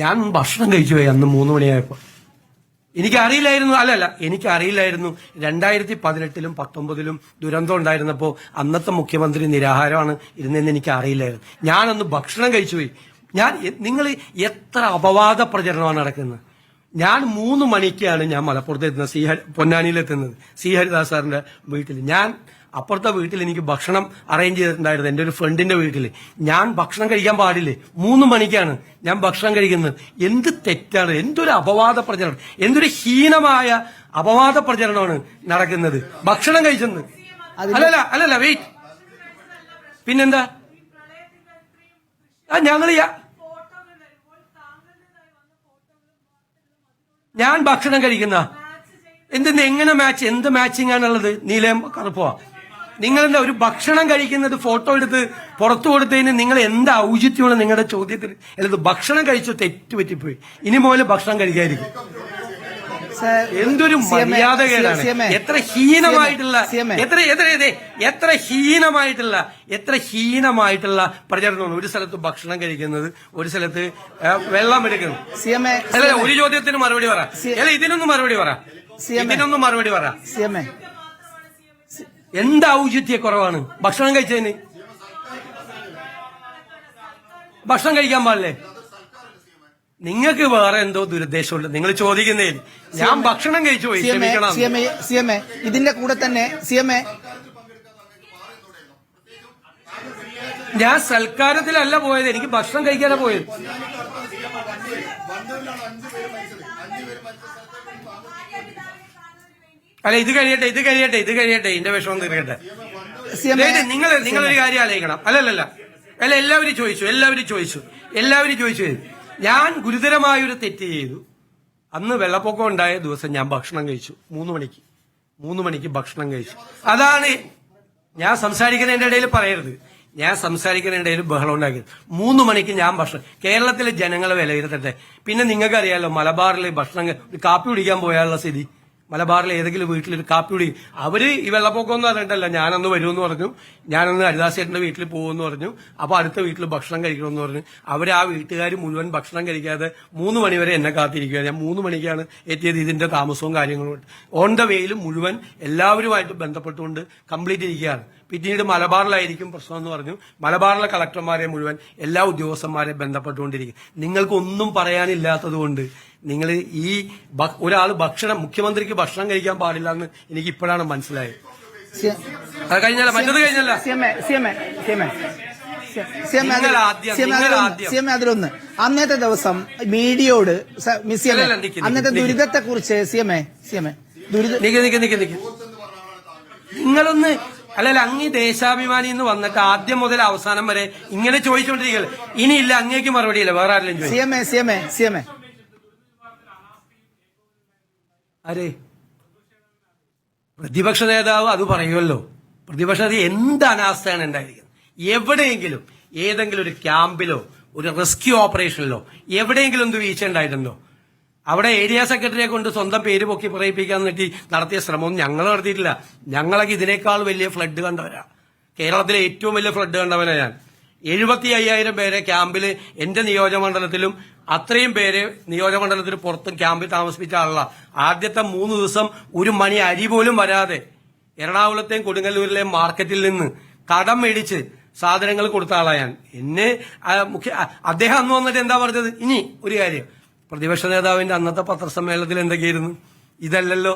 ഞാൻ ഭക്ഷണം കഴിച്ചു പോയി അന്ന് 3 മണിയായപ്പോൾ. എനിക്കറിയില്ലായിരുന്നു, എനിക്കറിയില്ലായിരുന്നു 2018-ലും 2019-ലും ദുരന്തം ഉണ്ടായിരുന്നപ്പോൾ അന്നത്തെ മുഖ്യമന്ത്രി നിരാഹാരമാണ് ഇരുന്നതെന്ന് എനിക്ക് അറിയില്ലായിരുന്നു. ഞാനന്ന് ഭക്ഷണം കഴിച്ചുപോയി. നിങ്ങൾ എത്ര അപവാദ പ്രചരണമാണ് നടക്കുന്നത്. ഞാൻ 3 മണിക്കാണ് ഞാൻ മലപ്പുറത്ത് എത്തുന്നത്, പൊന്നാനിയിലെത്തുന്നത്, സി ഹരിദാസ് സാറിന്റെ വീട്ടിൽ. ഞാൻ അപ്പുറത്തെ വീട്ടിൽ എനിക്ക് ഭക്ഷണം അറേഞ്ച് ചെയ്തിട്ടുണ്ടായിരുന്നു, എന്റെ ഒരു ഫ്രണ്ടിന്റെ വീട്ടിൽ. ഞാൻ ഭക്ഷണം കഴിക്കാൻ പാടില്ലേ, 3 മണിക്കാണ് ഞാൻ ഭക്ഷണം കഴിക്കുന്നത്. എന്ത് തെറ്റാണ്, എന്തൊരു അപവാദ പ്രചരണം, എന്തൊരു ഹീനമായ അപവാദ പ്രചരണമാണ് നടക്കുന്നത്. ഭക്ഷണം കഴിച്ചെന്ന് അല്ലല്ല വെയിറ്റ്, പിന്നെന്താ ഞങ്ങൾ ഞാൻ ഭക്ഷണം കഴിക്കുന്ന എങ്ങനെ മാച്ച്, എന്ത് മാച്ചിങ് ആണുള്ളത്? നീലയും കറുപ്പോ? നിങ്ങളെന്താ ഒരു ഭക്ഷണം കഴിക്കുന്നത് ഫോട്ടോ എടുത്ത് പുറത്തു കൊടുത്തതിന് നിങ്ങൾ എന്താ ഔചിത്യമാണ് നിങ്ങളുടെ ചോദ്യത്തിൽ? അല്ലത് ഭക്ഷണം കഴിച്ചു തെറ്റുപറ്റിപ്പോയി, ഇനി മുതൽ ഭക്ഷണം കഴിക്കാതിരിക്കും. എന്തൊരു മര്യാദകേടാണ്, എത്ര ഹീനമായിട്ടുള്ള എത്ര ഹീനമായിട്ടുള്ള പ്രചരണമാണ്. ഒരു സ്ഥലത്ത് ഭക്ഷണം കഴിക്കുന്നത്, ഒരു സ്ഥലത്ത് വെള്ളം എടുക്കുന്നത്. അല്ല, ഒരു ചോദ്യത്തിന് മറുപടി പറ, അല്ല ഇതിനൊന്നും മറുപടി പറ, എന്താ ഔചിത്യ കുറവാണ് ഭക്ഷണം കഴിച്ചതിന്? ഭക്ഷണം കഴിക്കാൻ പാടില്ലേ? നിങ്ങൾക്ക് വേറെ എന്തോ ദുരുദ്ദേശമുണ്ട് നിങ്ങൾ ചോദിക്കുന്നതിൽ. ഞാൻ ഭക്ഷണം കഴിച്ചു പോയി, ക്ഷമിക്കണം. ഇതിന്റെ കൂടെ തന്നെ ഞാൻ സൽക്കാരത്തിലല്ല പോയത്, എനിക്ക് ഭക്ഷണം കഴിക്കാനാ പോയത്. അല്ല, ഇത് കഴിയട്ടെ എന്റെ വിഷമം തീർക്കട്ടെ. നിങ്ങളൊരു കാര്യം ആലോചിക്കണം. അല്ല എല്ലാവരും ചോദിച്ചു. ഞാൻ ഗുരുതരമായൊരു തെറ്റ് ചെയ്തു. അന്ന് വെള്ളപ്പൊക്കം ഉണ്ടായ ദിവസം ഞാൻ ഭക്ഷണം കഴിച്ചു 3 മണിക്ക് ഭക്ഷണം കഴിച്ചു. അതാണ് ഞാൻ സംസാരിക്കുന്നതിന്റെ ഇടയിൽ പറയരുത്, ഞാൻ സംസാരിക്കുന്നതിന്റെ ഇടയിൽ ബഹളം ഉണ്ടാക്കിയത്. 3 മണിക്ക് ഞാൻ ഭക്ഷണം, കേരളത്തിലെ ജനങ്ങളെ വിലയിരുത്തട്ടെ. പിന്നെ നിങ്ങൾക്കറിയാലോ മലബാറിലെ ഭക്ഷണം, കാപ്പി കുടിക്കാൻ പോയാലുള്ള സ്ഥിതി. മലബാറിൽ ഏതെങ്കിലും വീട്ടിലൊരു കാപ്പി കുടി, അവര് ഈ വെള്ളപ്പൊക്കമൊന്നും അറിയണ്ടല്ല, ഞാനന്ന് വരുമെന്ന് പറഞ്ഞു, ഞാനന്ന് ഹരിദാസേട്ടന്റെ വീട്ടിൽ പോകുമെന്ന് പറഞ്ഞു. അപ്പൊ അടുത്ത വീട്ടിൽ ഭക്ഷണം കഴിക്കണമെന്ന് പറഞ്ഞു. അവര് ആ വീട്ടുകാർ മുഴുവൻ ഭക്ഷണം കഴിക്കാതെ 3 മണിവരെ എന്നെ കാത്തിരിക്കുക. ഞാൻ 3 മണിക്കാണ് എത്തിയത്. ഇതിന്റെ താമസവും കാര്യങ്ങളും ഓൺ ദ വേയിലും മുഴുവൻ എല്ലാവരുമായിട്ട് ബന്ധപ്പെട്ടുകൊണ്ട് കംപ്ലീറ്റ് ഇരിക്കുകയാണ്. പിന്നീട് മലബാറിലായിരിക്കും പ്രശ്നം എന്ന് പറഞ്ഞു. മലബാറിലെ കളക്ടർമാരെ മുഴുവൻ എല്ലാ ഉദ്യോഗസ്ഥന്മാരെ ബന്ധപ്പെട്ടുകൊണ്ടിരിക്കും. നിങ്ങൾക്കൊന്നും പറയാനില്ലാത്തതുകൊണ്ട് നിങ്ങൾ ഈ മുഖ്യമന്ത്രിക്ക് ഭക്ഷണം കഴിക്കാൻ പാടില്ല എന്ന് എനിക്ക് ഇപ്പോഴാണ് മനസ്സിലായത്. അതിലൊന്ന് അന്നത്തെ ദിവസം മീഡിയയോട് അന്നത്തെ ദുരിതത്തെ കുറിച്ച് നിങ്ങളൊന്ന് അങ്ങ് ദേശാഭിമാനി എന്ന് വന്നിട്ട് ആദ്യം മുതൽ അവസാനം വരെ ഇങ്ങനെ ചോദിച്ചുകൊണ്ടിരിക്കുകയല്ലേ. ഇനിയില്ല, അങ്ങേക്ക് മറുപടിയില്ല, വേറെ ആരെങ്കിലും ചോദിക്കും. അരെ പ്രതിപക്ഷ നേതാവ് അത് പറയുമല്ലോ. പ്രതിപക്ഷ നേതാവ് എന്ത് അനാസ്ഥയാണ് ഉണ്ടായിരിക്കുന്നത്. എവിടെയെങ്കിലും ഏതെങ്കിലും ഒരു ക്യാമ്പിലോ ഒരു റെസ്ക്യൂ ഓപ്പറേഷനിലോ എവിടെയെങ്കിലും എന്ത് വീഴ്ച ഉണ്ടായിട്ടുണ്ടോ? അവിടെ ഏരിയ സെക്രട്ടറിയെ കൊണ്ട് സ്വന്തം പേര് പൊക്കി പറയിപ്പിക്കാൻ വേണ്ടി നടത്തിയ ശ്രമമൊന്നും ഞങ്ങൾ നടത്തിയിട്ടില്ല. ഞങ്ങളൊക്കെ ഇതിനേക്കാൾ വലിയ ഫ്ലഡ് കണ്ടവരാ. കേരളത്തിലെ ഏറ്റവും വലിയ ഫ്ലഡ് കണ്ടവനാ ഞാൻ. 75,000 പേരെ ക്യാമ്പിൽ എന്റെ നിയോജകമണ്ഡലത്തിലും അത്രയും പേര് നിയോജകമണ്ഡലത്തിന് പുറത്തും ക്യാമ്പിൽ താമസിപ്പിച്ച ആളാ. ആദ്യത്തെ 3 ദിവസം 1 മണി അരി പോലും വരാതെ എറണാകുളത്തെയും കൊടുങ്ങല്ലൂരിലെയും മാർക്കറ്റിൽ നിന്ന് കടം മേടിച്ച് സാധനങ്ങൾ കൊടുത്ത ആളാ ഞാൻ. അദ്ദേഹം അന്ന് വന്നിട്ട് എന്താ പറഞ്ഞത്? ഇനി ഒരു കാര്യം, പ്രതിപക്ഷ നേതാവിന്റെ അന്നത്തെ പത്രസമ്മേളനത്തിൽ എന്തൊക്കെയായിരുന്നു? ഇതല്ലല്ലോ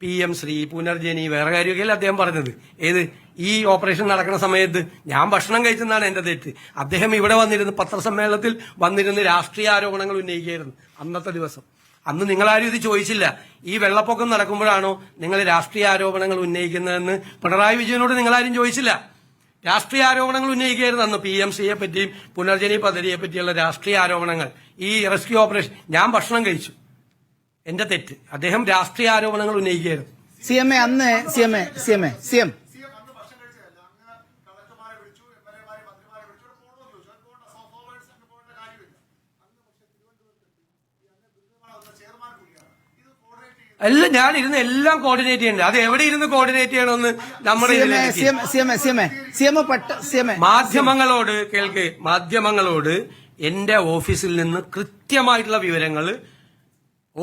PM ശ്രീ പുനർജനി വേറെ കാര്യമൊക്കെയല്ലേ അദ്ദേഹം പറഞ്ഞത്. ഏത് ഈ ഓപ്പറേഷൻ നടക്കുന്ന സമയത്ത് ഞാൻ ഭക്ഷണം കഴിച്ചെന്നാണ് എന്റെ തെറ്റ്. അദ്ദേഹം ഇവിടെ വന്നിരുന്ന് പത്രസമ്മേളനത്തിൽ വന്നിരുന്ന് രാഷ്ട്രീയ ആരോപണങ്ങൾ ഉന്നയിക്കുകയായിരുന്നു അന്നത്തെ ദിവസം. അന്ന് നിങ്ങളാരും ഇത് ചോദിച്ചില്ല. ഈ വെള്ളപ്പൊക്കം നടക്കുമ്പോഴാണോ നിങ്ങൾ രാഷ്ട്രീയ ആരോപണങ്ങൾ ഉന്നയിക്കുന്നതെന്ന് പിണറായി വിജയനോട് നിങ്ങളാരും ചോദിച്ചില്ല. രാഷ്ട്രീയ ആരോപണങ്ങൾ ഉന്നയിക്കുകയായിരുന്നു അന്ന്. PMCയെ പറ്റിയും പുനർജനി പദ്ധതിയെ പറ്റിയുള്ള രാഷ്ട്രീയ ആരോപണങ്ങൾ. ഈ റെസ്ക്യൂ ഓപ്പറേഷൻ ഞാൻ ഭക്ഷണം കഴിച്ചു, എന്റെ തെറ്റ്. അദ്ദേഹം രാഷ്ട്രീയ ആരോപണങ്ങൾ ഉന്നയിക്കുകയായിരുന്നു. അല്ല, ഞാൻ ഇരുന്ന് എല്ലാം കോർഡിനേറ്റ് ചെയ്യണ്ടേ? അത് എവിടെ ഇരുന്ന് കോർഡിനേറ്റ് ചെയ്യണമെന്ന് നമ്മുടെ മാധ്യമങ്ങളോട് എന്റെ ഓഫീസിൽ നിന്ന് കൃത്യമായിട്ടുള്ള വിവരങ്ങൾ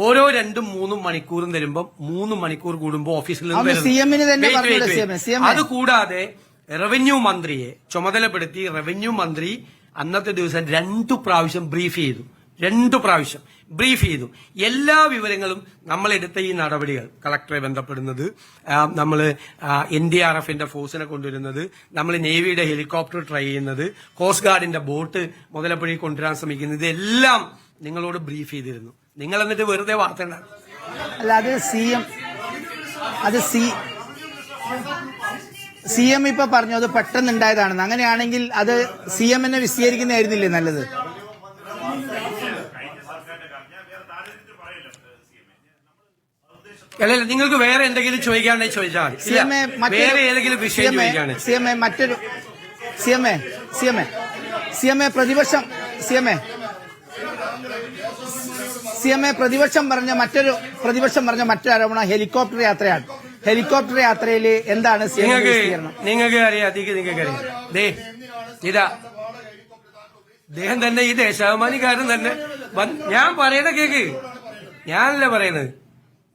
ഓരോ 2-3 മണിക്കൂറും തരുമ്പം 3 മണിക്കൂർ കൂടുമ്പോൾ ഓഫീസിൽ നിന്ന് അത് വരുന്നു. CM ന് തന്നെ Wait, പറഞ്ഞൂടെ, wait, wait. CM. അതുകൂടാതെ റവന്യൂ മന്ത്രിയെ ചുമതലപ്പെടുത്തി റവന്യൂ മന്ത്രി അന്നത്തെ ദിവസം 2 പ്രാവശ്യം ബ്രീഫ് ചെയ്തു. 2 പ്രാവശ്യം ബ്രീഫ് ചെയ്തു. എല്ലാ വിവരങ്ങളും നമ്മൾ എടുത്ത ഈ നടപടികൾ, കളക്ടറെ ബന്ധപ്പെടുന്നത്, നമ്മൾ NDRFന്റെ ഫോഴ്സിനെ കൊണ്ടുവരുന്നത്, നമ്മൾ നേവിയുടെ ഹെലികോപ്റ്റർ ട്രൈ ചെയ്യുന്നത്, കോസ്റ്റ് ഗാർഡിന്റെ ബോട്ട് മുതലപ്പുഴ കൊണ്ടുവരാൻ ശ്രമിക്കുന്നത്, ഇതെല്ലാം നിങ്ങളോട് ബ്രീഫ് ചെയ്തിരുന്നു. നിങ്ങൾ എന്നിട്ട് വെറുതെ വാർത്ത ഉണ്ടാക്കും. അല്ല, അത് CM ഇപ്പൊ പറഞ്ഞു അത് പെട്ടെന്ന് ഉണ്ടായതാണെന്ന്. അങ്ങനെയാണെങ്കിൽ അത് CM നെ വിശദീകരിക്കുന്നതായിരുന്നില്ലേ നല്ലത്? അല്ല, നിങ്ങൾക്ക് വേറെ എന്തെങ്കിലും ചോദിക്കാണ്ടെങ്കിൽ ചോദിച്ചാൽ മതി. വേറെ ഏതെങ്കിലും വിഷയം ചോദിക്കാണ്. പ്രതിപക്ഷം പറഞ്ഞ മറ്റൊരു ആരോപണം ഹെലികോപ്റ്റർ യാത്രയാണ്. ഹെലികോപ്റ്റർ യാത്രയിൽ എന്താണ് നിങ്ങൾക്ക് അറിയാം? ഇതാ അദ്ദേഹം തന്നെ ഈ ദേശാഭിമാനിക്കാരൻ തന്നെ ഞാൻ പറയണ കേക്ക്, ഞാനല്ല പറയണത്.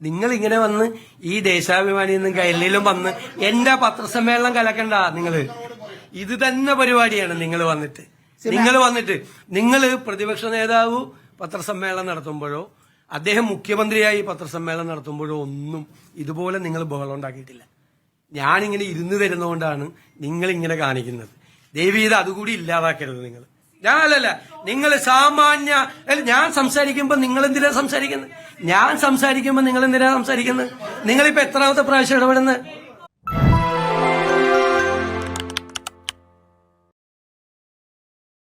നിങ്ങൾ ഇങ്ങനെ വന്ന് ഈ ദേശാഭിമാനിയിൽ നിന്നും കയ്യിലും വന്ന് എന്റെ പത്രസമ്മേളനം കലക്കണ്ട. നിങ്ങള് ഇത് തന്നെ പരിപാടിയാണ്. നിങ്ങൾ പ്രതിപക്ഷ നേതാവ് പത്രസമ്മേളനം നടത്തുമ്പോഴോ അദ്ദേഹം മുഖ്യമന്ത്രിയായി പത്രസമ്മേളനം നടത്തുമ്പോഴോ ഒന്നും ഇതുപോലെ നിങ്ങൾ ബഹളം ഉണ്ടാക്കിയിട്ടില്ല. ഞാനിങ്ങനെ ഇരുന്ന് തരുന്നതുകൊണ്ടാണ് നിങ്ങൾ ഇങ്ങനെ കാണിക്കുന്നത്. ദയവീത് അതുകൂടി ഇല്ലാതാക്കരുത്. ഞാനല്ല, നിങ്ങൾ സാമാന്യ ഞാൻ സംസാരിക്കുമ്പോ നിങ്ങൾ എന്തിനാ സംസാരിക്കുന്നത്? ഞാൻ സംസാരിക്കുമ്പോ നിങ്ങൾ എന്തിനാ സംസാരിക്കുന്നത്? നിങ്ങളിപ്പോ എത്രാമത്തെ പ്രാവശ്യം ഇടപെടുന്നത്?